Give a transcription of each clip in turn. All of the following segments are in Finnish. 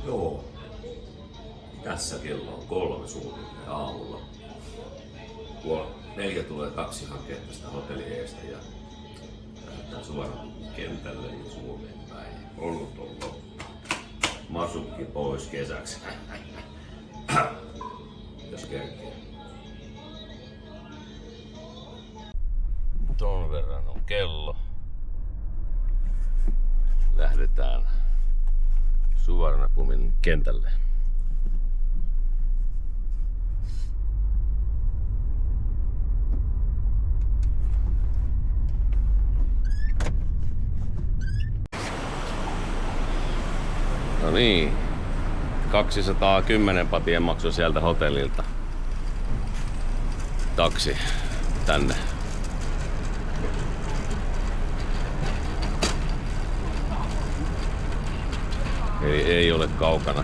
Joo. Tässä kello on 3 suunnilleen aamulla. 4 tulee taksi hakea tästä hotellin eestä ja lähdetään suoraan kentälle ja Suomeen päin. Olut on loppu. Masukki pois kesäksi. Jos kerkee. Ton verran on kello. Lähdetään Suvarnapumin kentälle. No niin, 210 patien maksu sieltä hotellilta. Taksi tänne. Eli ei ole kaukana.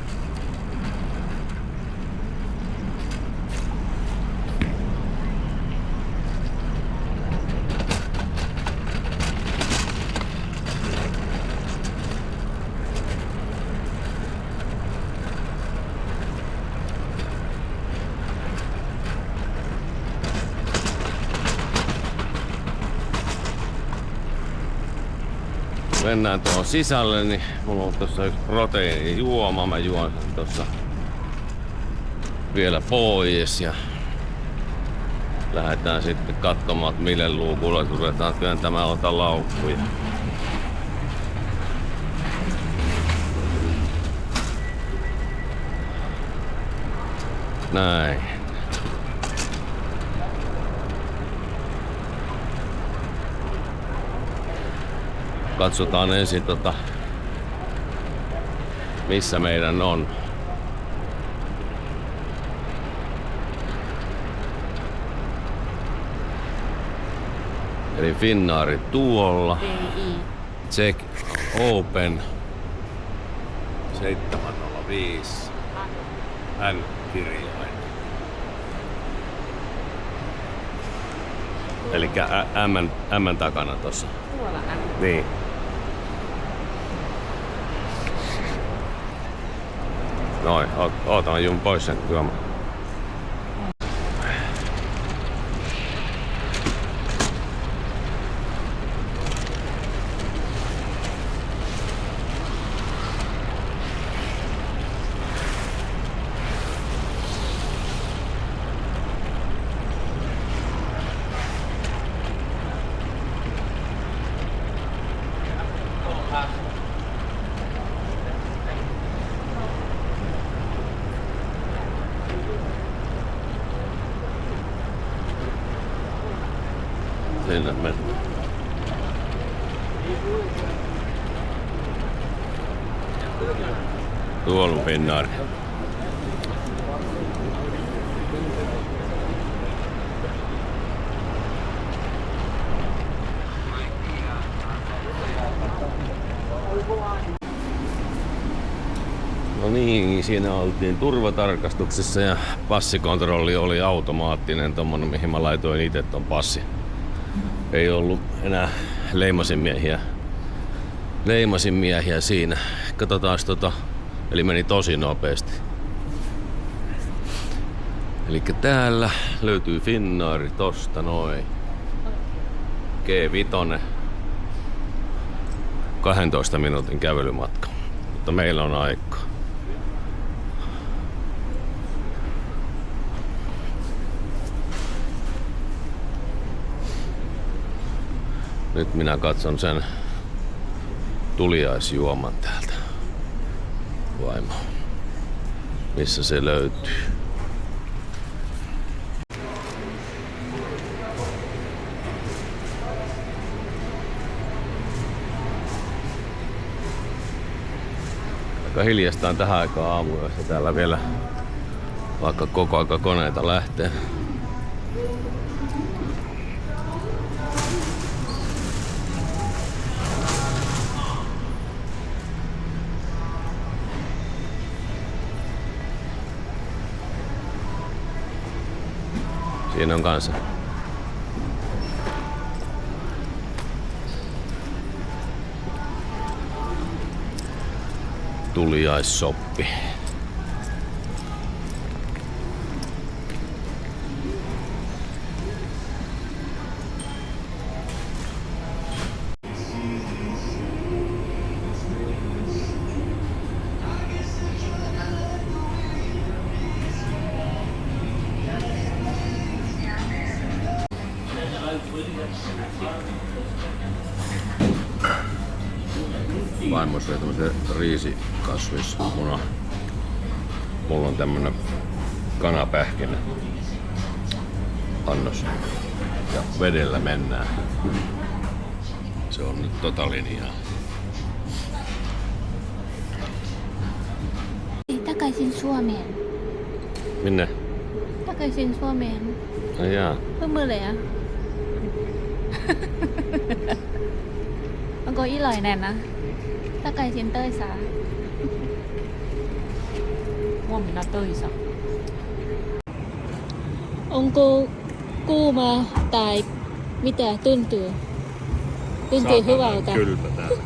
Mennään tuohon sisälle, niin mulla on tossa yksi proteiinijuoma. Mä juon sen tossa vielä pois ja lähdetään sitten katsomaan, mille luukulle ruvetaan työntämään laukkuja. Näin. Katsotaan ensin missä meidän on. Eli Finnaari tuolla. Check open 705 N-kirjain. Elikkä M takana tossa. Tuolla M. Niin. Noin, ootan juun pois sen juomaan. Sinne mennään. Tuolla on Finnaari. No niin, siinä oltiin turvatarkastuksessa ja passikontrolli oli automaattinen, tommonen mihin mä laitoin itse ton passin. Ei ollut enää leimasinmiehiä siinä. Katsotaan eli meni tosi nopeasti. Elikkä täällä löytyy Finnaari tosta noin. G5. 12 minuutin kävelymatka. Mutta meillä on aikaa. Nyt minä katson sen tuliaisjuoman täältä. Vaimo. Missä se löytyy? Aika hiljastaan tähän aikaan aamuyössä täällä vielä, vaikka koko aika koneita lähtee. Siinä on kanssa. Tuliaissoppi. Vaimos vei tämmösen riisikasvismuna. Mulla on tämmönen kanapähkinä annos. Ja vedellä mennään. Se on nyt tota linjaa. Takaisin Suomeen. Minne? Takaisin Suomeen. Ai jaa. Hymyilee. Onko iloinen? Takaisin töissä. Huomenna töissä. Onko kuuma tai mitä tuntuu? Tuntuu hyvältä. Kylmä täällä.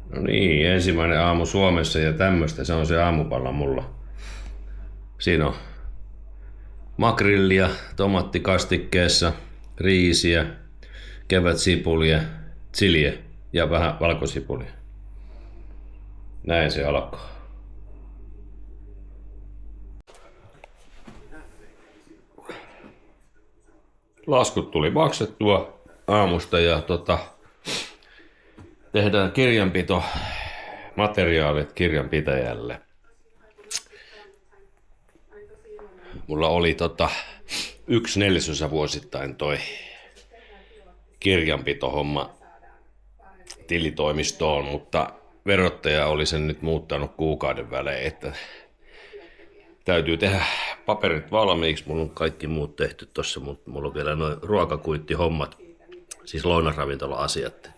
No niin, ensimmäinen aamu Suomessa ja tämmöstä, se on se aamupalla mulla. Siinä on makrillia tomattikastikkeessa, riisiä, kevätsipulia, chiliä ja vähän valkosipulia. Näin se alkaa. Laskut tuli maksettua aamusta ja tehdään kirjanpito materiaalit kirjanpitäjälle. Mulla oli 1/4 vuosittain toi kirjanpitohomma tilitoimistoon, mutta verottaja oli sen nyt muuttanut kuukauden välein, että täytyy tehdä paperit valmiiksi. Mulla on kaikki muut tehty tossa, mutta mulla on vielä noin ruokakuittihommat, siis lounasravintola-asiat.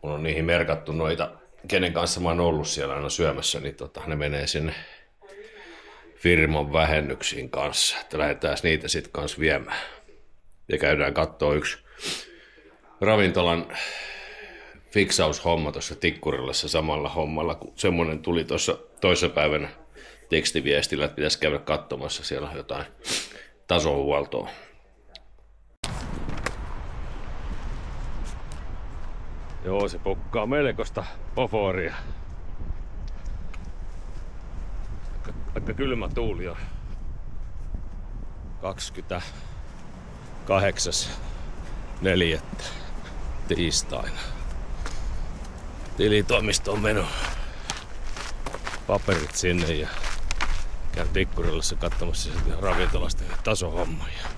Mulla on niihin merkattu noita, kenen kanssa mä oon ollut siellä aina syömässä, niin ne menee sinne firman vähennyksiin kanssa, että lähdetään niitä sitten kanssa viemään. Ja käydään kattoo yksi ravintolan fiksaushomma tuossa Tikkurilassa samalla hommalla, kun semmonen tuli tuossa toissa päivänä tekstiviestillä, että pitäisi käydä katsomassa siellä jotain tasohuoltoa. Joo, se pukkaa melkoista poforia. Aika kylmä tuuli on. 28.4. tiistaina. Tilitoimistoon meno. Paperit sinne ja käyn Tikkurilassa katsomassa ravintolasta ja tasohommaa ja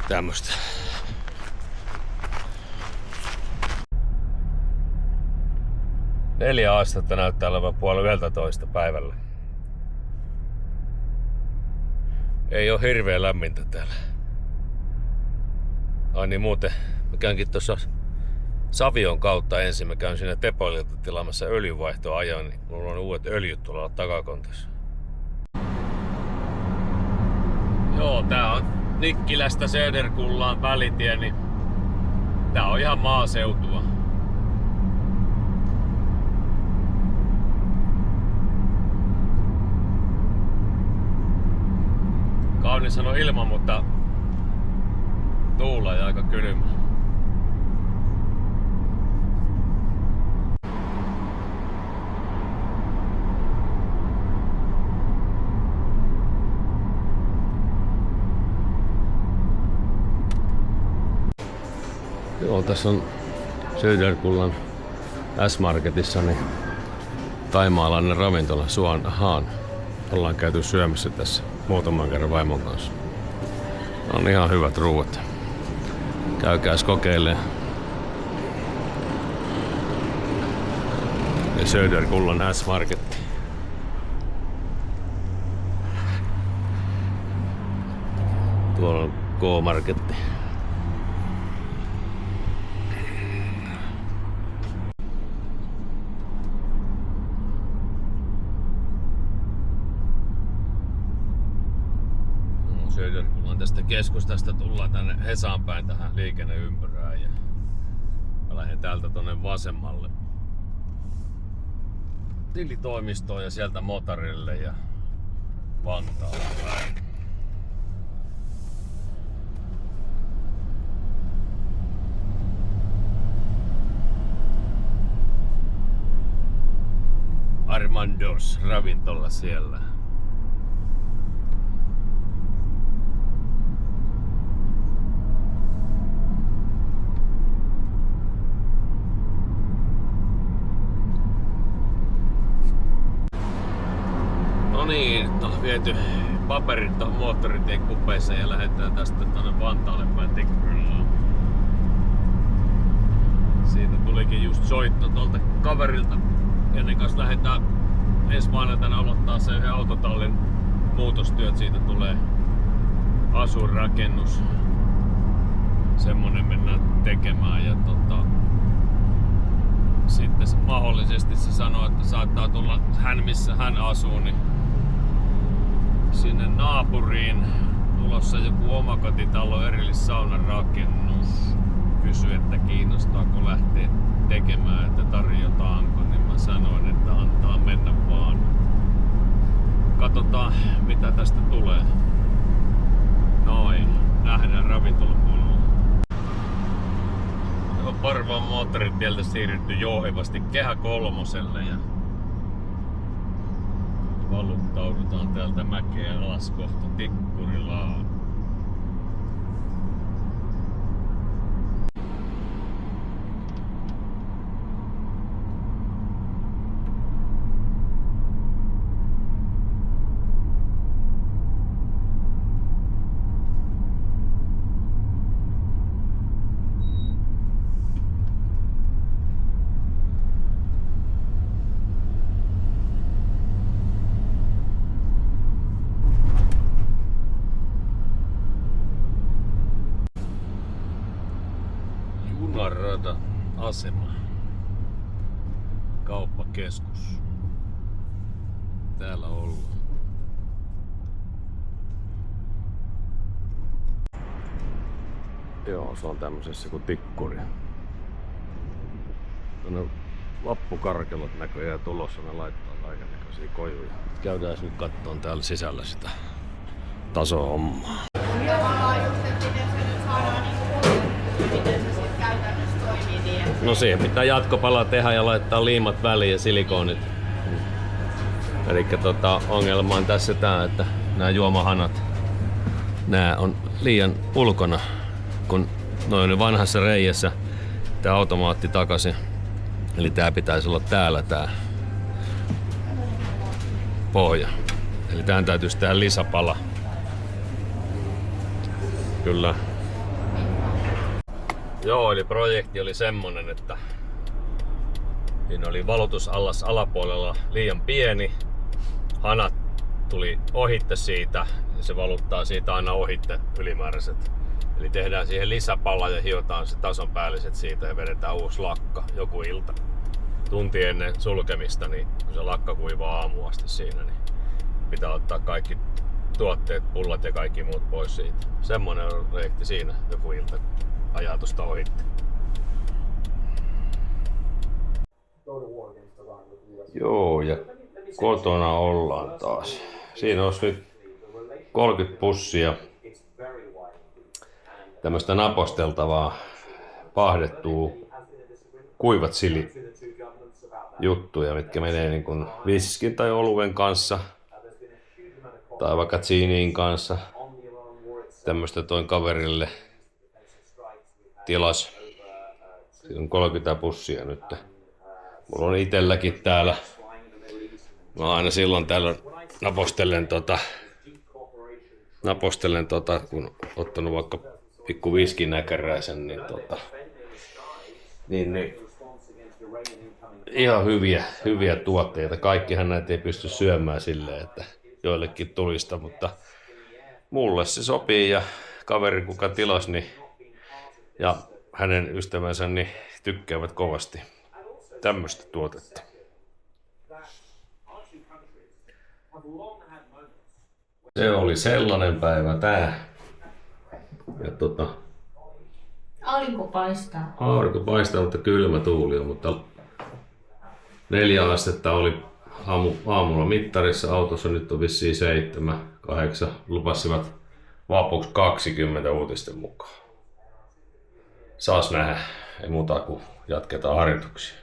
tämmöstä. Neljä astetta näyttää olevan 11:30 päivällä. Ei oo hirveän lämmintä täällä. Ai niin muuten, mä käynkin tuossa Savion kautta ensin. Mä käyn siinä Tepoililta tilaamassa öljyvaihtoa ajan, niin mulla on uudet öljyt tuolla takakontissa. Joo, tää on Nikkilästä Söderkullaan välitie, niin tää on ihan maaseutua. Kaunis on ilma, mutta tuulee aika kylmä. Joo, tässä on Söderkullan S-Marketissa niin thaimaalainen ravintola Suan Han. Ollaan käyty syömässä tässä muutaman kerran vaimon kanssa. On ihan hyvät ruuat. Käykääs kokeilemaan. Ja Söderkullan S-Marketti. Tuolla on K-Marketti. tästä keskustasta tullaan tänne Hesaan päin tähän liikenneympyrään ja mä lähden täältä tonne vasemmalle tilitoimistoon ja sieltä motorille ja Vantaalle päin. Armandos ravintola siellä. No niin, nyt on viety paperit moottoritien kupeissa ja lähdetään tästä tuonne Vantaalle päin Tikkurilaan. Siitä tulikin just soitto tuolta kaverilta. Ennen kanssa lähdetään ensi maanantaina aloittaa se yhden autotallin muutostyöt. Siitä tulee asuinrakennus. Semmonen mennään tekemään ja sitten mahdollisesti se sanoo, että saattaa tulla hän missä hän asuu, niin sinne naapuriin tulossa joku omakotitalo erillissaunan rakennus. Kysyi, että kiinnostaako lähteä tekemään, että tarjotaanko, niin mä sanoin, että antaa mennä vaan. Katsotaan mitä tästä tulee. Noin, nähdään ravintolapuolella. Parvaan moottoritieltä siirrytty jouhevasti Kehä kolmoselle ja valuttaudutaan täältä mäkeä alas kohta Tikkurilaan. Junarata asema. Kauppakeskus. Täällä ollaan. Joo, se on tämmöisessä kuin Tikkuri. Tuonne vappukarkelot näköjään tulossa, ne laittaa kaikennäköisiä kojuja. Käydään nyt kattoon täällä sisällä sitä tasohommaa. No siihen pitää jatkopala tehdä ja laittaa liimat väliin ja silikonit. Eli ongelma on tässä tää, että nämä juomahanat, nämä on liian ulkona, kun noin vanhassa reijässä tää automaatti takaisin. Eli tää pitäisi olla täällä tää pohja. Eli tähän täytyisi tehdä lisäpala. Kyllä. Joo, eli projekti oli semmonen, että siinä oli valotusallas alapuolella liian pieni. Hanat tuli ohitte siitä ja se valuttaa siitä aina ohitte ylimääräiset. Eli tehdään siihen lisäpala ja hiotaan se tason päälliset siitä ja vedetään uusi lakka joku ilta. Tunti ennen sulkemista, niin kun se lakka kuivaa aamuun asti siinä, niin pitää ottaa kaikki tuotteet, pullat ja kaikki muut pois siitä. Semmonen on projekti siinä joku ilta. Ajatusta ohitti. Joo, ja kotona ollaan taas. Siinä olisi nyt 30 pussia tämmöistä naposteltavaa, pahdettua kuivat juttuja, mitkä menee niin kuin viskin tai oluen kanssa tai vaikka tsiiniin kanssa. Tämmöistä toin kaverille tilas. Siinä on 30 pussia nyt. Mulla on itelläkin täällä. Mä aina silloin täällä napostelen kun ottanut vaikka pikku viskinäkäräisen, niin ihan hyviä tuotteita. Kaikkihan näitä ei pysty syömään silleen, että joillekin tulista, mutta mulle se sopii ja kaveri kuka tilasi niin, ja hänen ystävänsä niin tykkäävät kovasti tämmöistä tuotetta. Se oli sellainen päivä tää. Ja Aurinko paistaa. aurinko paistaa, mutta kylmä tuuli on, mutta 4 astetta oli aamulla mittarissa, autossa nyt on vissiin 7, 8, lupasivat vapuksi 20 uutisten mukaan. Saas nähdä, ei muuta kuin jatketaan harjoituksia.